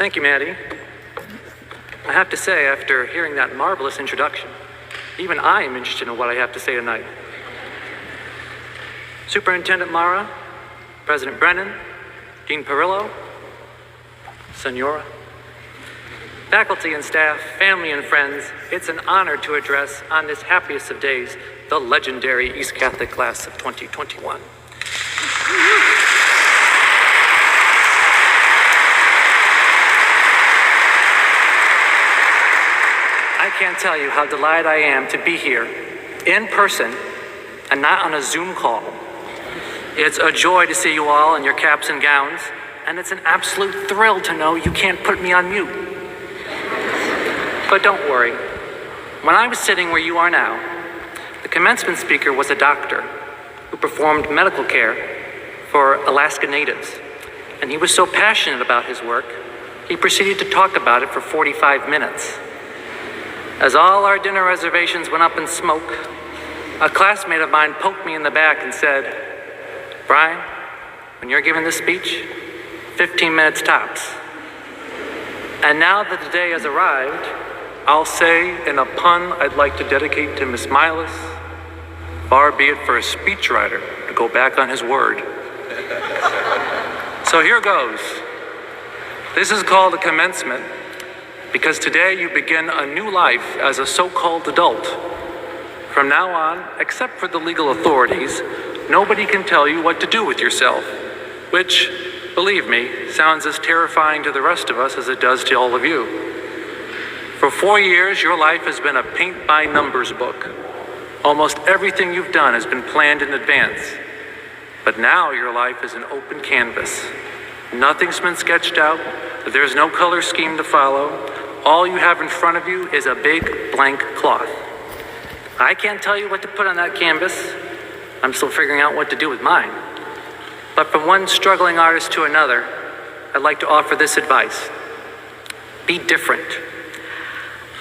Thank you, Maddie. I have to say, after hearing that marvelous introduction, even I am interested in what I have to say tonight. Superintendent Mara, President Brennan, Dean Perillo, Senora, faculty and staff, family and friends, it's an honor to address on this happiest of days the legendary East Catholic class of 2021. I can't tell you how delighted I am to be here in person and not on a Zoom call. It's a joy to see you all in your caps and gowns, and it's an absolute thrill to know you can't put me on mute. But don't worry. When I was sitting where you are now, the commencement speaker was a doctor who performed medical care for Alaska Natives, and he was so passionate about his work, he proceeded to talk about it for 45 minutes. As all our dinner reservations went up in smoke, a classmate of mine poked me in the back and said, "Brian, when you're giving this speech, 15 minutes tops." And now that the day has arrived, I'll say in a pun I'd like to dedicate to Miss Milas, far be it for a speechwriter to go back on his word. So here goes. This is called a commencement because today you begin a new life as a so-called adult. From now on, except for the legal authorities, nobody can tell you what to do with yourself, which, believe me, sounds as terrifying to the rest of us as it does to all of you. For 4 years, your life has been a paint-by-numbers book. Almost everything you've done has been planned in advance. But now your life is an open canvas. Nothing's been sketched out. There's no color scheme to follow. All you have in front of you is a big blank cloth. I can't tell you what to put on that canvas. I'm still figuring out what to do with mine. But from one struggling artist to another, I'd like to offer this advice. Be different.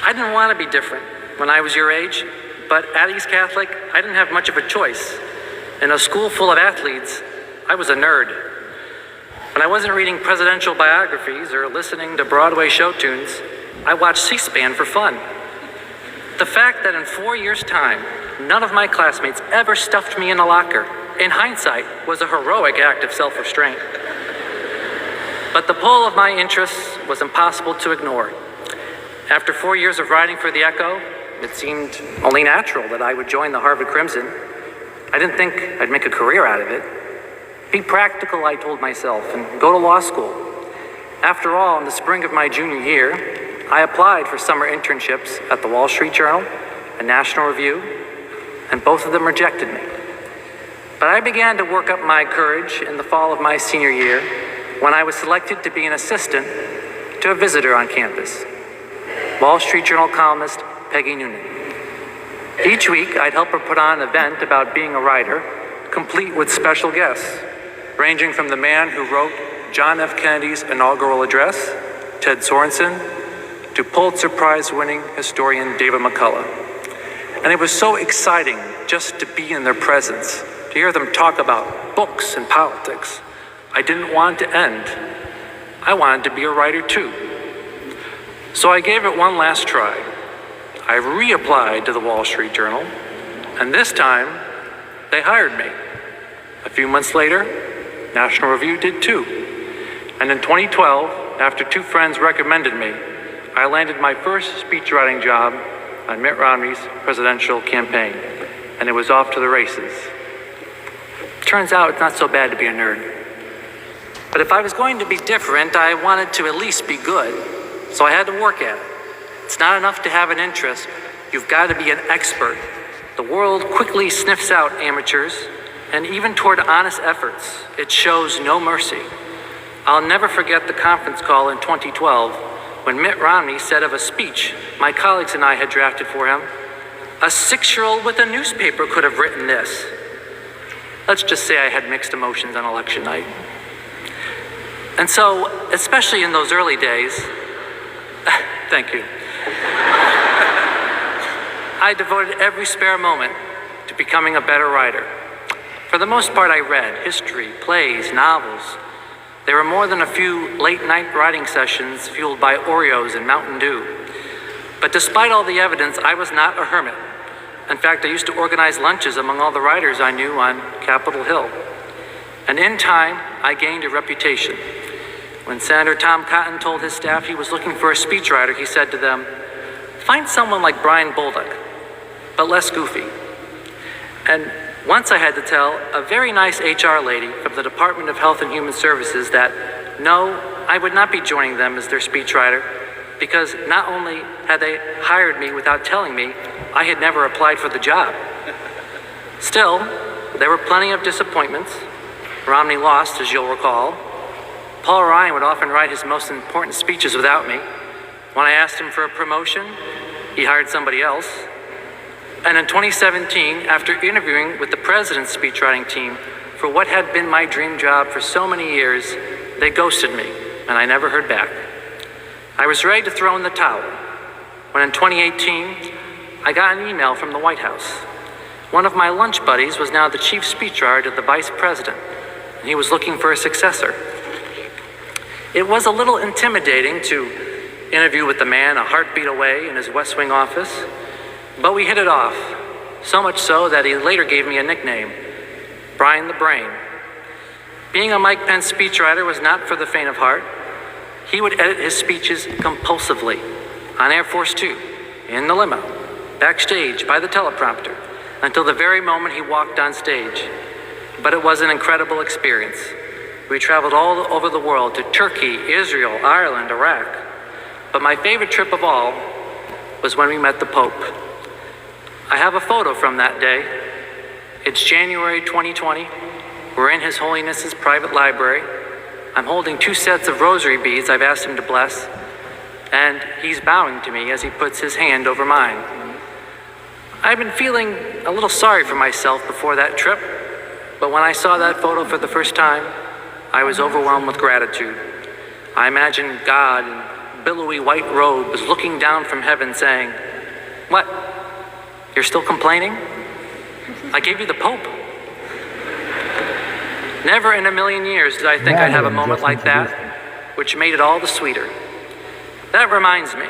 I didn't want to be different when I was your age, but at East Catholic, I didn't have much of a choice. In a school full of athletes, I was a nerd. When I wasn't reading presidential biographies or listening to Broadway show tunes, I watched C-SPAN for fun. The fact that in 4 years' time, none of my classmates ever stuffed me in a locker, in hindsight, was a heroic act of self-restraint. But the pull of my interests was impossible to ignore. After 4 years of writing for The Echo, it seemed only natural that I would join the Harvard Crimson. I didn't think I'd make a career out of it. Be practical, I told myself, and go to law school. After all, in the spring of my junior year, I applied for summer internships at the Wall Street Journal and National Review, and both of them rejected me. But I began to work up my courage in the fall of my senior year when I was selected to be an assistant to a visitor on campus, Wall Street Journal columnist Peggy Noonan. Each week, I'd help her put on an event about being a writer, complete with special guests, ranging from the man who wrote John F. Kennedy's inaugural address, Ted Sorensen, to Pulitzer Prize-winning historian David McCullough. And it was so exciting just to be in their presence, to hear them talk about books and politics. I didn't want it to end. I wanted to be a writer too. So I gave it one last try. I reapplied to the Wall Street Journal, and this time, they hired me. A few months later, National Review did too. And in 2012, after two friends recommended me, I landed my first speechwriting job on Mitt Romney's presidential campaign, and it was off to the races. Turns out it's not so bad to be a nerd. But if I was going to be different, I wanted to at least be good, so I had to work at it. It's not enough to have an interest, you've got to be an expert. The world quickly sniffs out amateurs, and even toward honest efforts, it shows no mercy. I'll never forget the conference call in 2012 when Mitt Romney said of a speech my colleagues and I had drafted for him, "A 6-year-old with a newspaper could have written this." Let's just say I had mixed emotions on election night. And so, especially in those early days, thank you, I devoted every spare moment to becoming a better writer. For the most part, I read history, plays, novels, There were more than a few late-night writing sessions fueled by Oreos and Mountain Dew. But despite all the evidence, I was not a hermit. In fact, I used to organize lunches among all the writers I knew on Capitol Hill. And in time, I gained a reputation. When Senator Tom Cotton told his staff he was looking for a speechwriter, he said to them, "Find someone like Brian Bolduc, but less goofy." And once I had to tell a very nice HR lady from the Department of Health and Human Services that no, I would not be joining them as their speechwriter, because not only had they hired me without telling me, I had never applied for the job. Still, there were plenty of disappointments. Romney lost, as you'll recall. Paul Ryan would often write his most important speeches without me. When I asked him for a promotion, he hired somebody else. And in 2017, after interviewing with the president's speechwriting team for what had been my dream job for so many years, they ghosted me, and I never heard back. I was ready to throw in the towel when in 2018, I got an email from the White House. One of my lunch buddies was now the chief speechwriter to the vice president, and he was looking for a successor. It was a little intimidating to interview with the man a heartbeat away in his West Wing office, but we hit it off, so much so that he later gave me a nickname, Brian the Brain. Being a Mike Pence speechwriter was not for the faint of heart. He would edit his speeches compulsively, on Air Force Two, in the limo, backstage, by the teleprompter, until the very moment he walked on stage. But it was an incredible experience. We traveled all over the world to Turkey, Israel, Ireland, Iraq. But my favorite trip of all was when we met the Pope. I have a photo from that day. It's January 2020. We're in His Holiness's private library. I'm holding 2 sets of rosary beads I've asked him to bless, and he's bowing to me as he puts his hand over mine. I've been feeling a little sorry for myself before that trip, but when I saw that photo for the first time, I was overwhelmed with gratitude. I imagined God in billowy white robes looking down from heaven saying, "What? You're still complaining? I gave you the Pope." Never in a million years did I think I'd have a moment like that, which made it all the sweeter. That reminds me,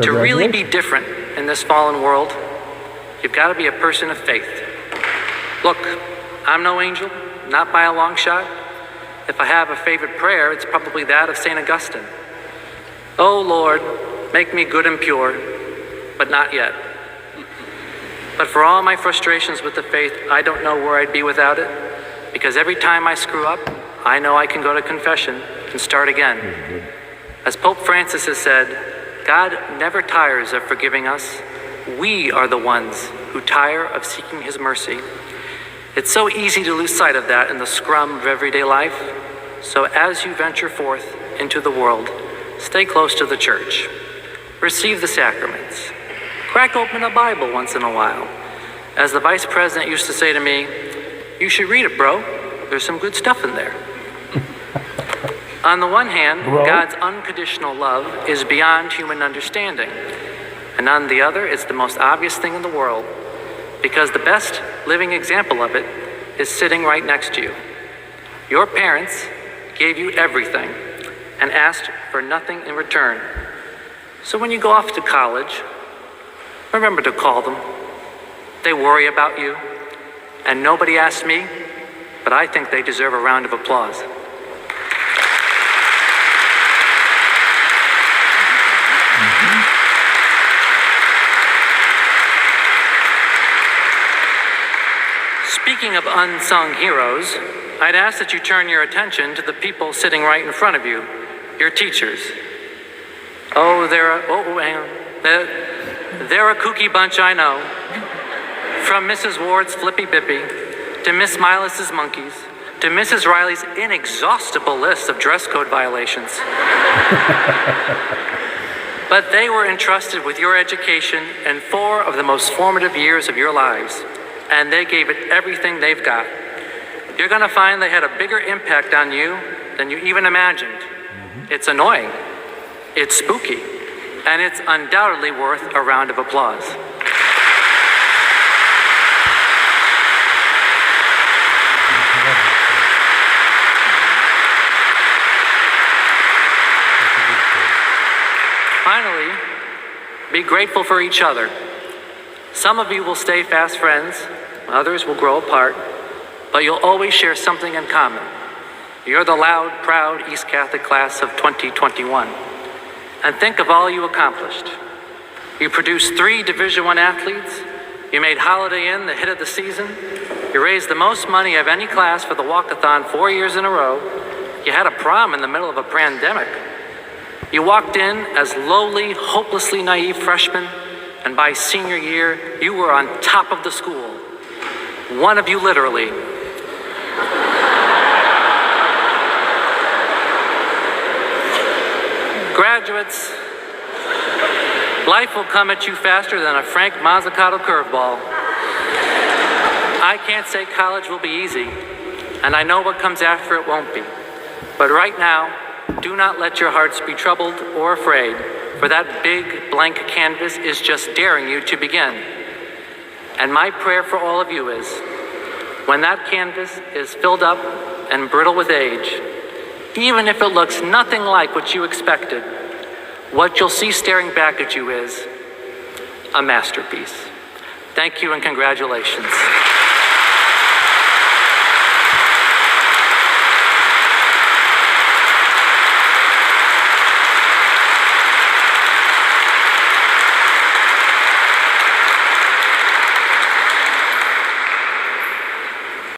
to really be different in this fallen world, you've got to be a person of faith. Look, I'm no angel, not by a long shot. If I have a favorite prayer, it's probably that of St. Augustine. "Oh Lord, make me good and pure, but not yet." But for all my frustrations with the faith, I don't know where I'd be without it, because every time I screw up, I know I can go to confession and start again. As Pope Francis has said, God never tires of forgiving us. We are the ones who tire of seeking His mercy. It's so easy to lose sight of that in the scrum of everyday life. So as you venture forth into the world, stay close to the church. Receive the sacraments. Crack open a Bible once in a while. As the vice president used to say to me, "You should read it, bro. There's some good stuff in there." On the one hand, God's unconditional love is beyond human understanding. And on the other, it's the most obvious thing in the world, because the best living example of it is sitting right next to you. Your parents gave you everything and asked for nothing in return. So when you go off to college, remember to call them. They worry about you, and nobody asked me, but I think they deserve a round of applause. Speaking of unsung heroes, I'd ask that you turn your attention to the people sitting right in front of you, your teachers. They're a kooky bunch, I know. From Mrs. Ward's Flippy Bippy, to Miss Milas's monkeys, to Mrs. Riley's inexhaustible list of dress code violations. But they were entrusted with your education in 4 of the most formative years of your lives, and they gave it everything they've got. You're going to find they had a bigger impact on you than you even imagined. It's annoying, it's spooky, and it's undoubtedly worth a round of applause. Finally, be grateful for each other. Some of you will stay fast friends, others will grow apart, but you'll always share something in common. You're the loud, proud East Catholic class of 2021. And think of all you accomplished. You produced 3 Division I athletes. You made Holiday Inn the hit of the season. You raised the most money of any class for the walkathon 4 years in a row. You had a prom in the middle of a pandemic. You walked in as lowly, hopelessly naive freshmen, and by senior year, you were on top of the school. One of you literally. Graduates, life will come at you faster than a Frank Mazzucato curveball. I can't say college will be easy, and I know what comes after it won't be. But right now, do not let your hearts be troubled or afraid, for that big blank canvas is just daring you to begin. And my prayer for all of you is, when that canvas is filled up and brittle with age, even if it looks nothing like what you expected, what you'll see staring back at you is a masterpiece. Thank you and congratulations.